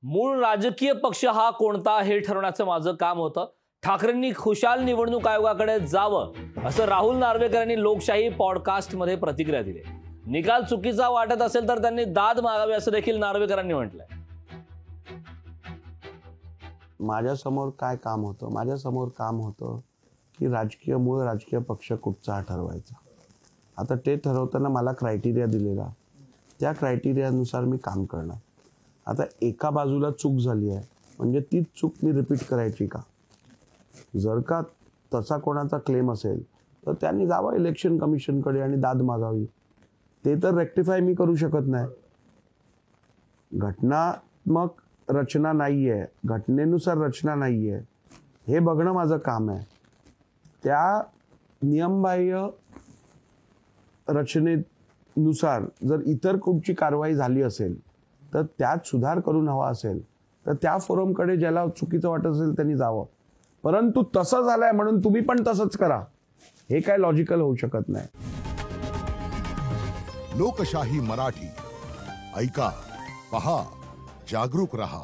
मूळ राजकीय पक्ष हा कोणता हे ठरवण्याचं माझं काम होतं. ठाकरेंनी खुशाल निवडणूक आयोगाकडे जावं असं राहुल नार्वेकर यांनी लोकशाही पॉडकास्टमध्ये प्रतिक्रिया दिली. निकाल चुकीचा वाटत असेल तर त्यांनी दाद मागावी असं देखील नार्वेकरांनी म्हटलंय. माझ्यासमोर काय काम होतं? माझ्यासमोर काम होतं की मूळ राजकीय पक्ष कुठचा हा ठरवायचा. आता ते ठरवताना मला क्रायटेरिया दिलेला, त्या क्रायटेरियानुसार मी काम करणार. आता एका बाजूला चूक झाली आहे म्हणजे तीच चूक मी रिपीट करायची का? जर का तसा कोणाचा क्लेम असेल तर त्यांनी जावं इलेक्शन कमिशनकडे आणि दाद मागावी. ते तर रेक्टिफाय मी करू शकत नाही. घटनात्मक रचना नाही आहे, घटनेनुसार रचना नाही आहे, हे बघणं माझं काम आहे. त्या नियमबाह्य रचनेनुसार जर इतर कुठची कारवाई झाली असेल तर त्यात सुधार करून हवा असेल तर त्या फोरमकडे ज्याला चुकीचं वाटत असेल त्यांनी जावं. परंतु तसं झालंय म्हणून तुम्ही पण तसंच करा, हे काय लॉजिकल होऊ शकत नाही. लोकशाही मराठी ऐका, पहा, जागरूक रहा.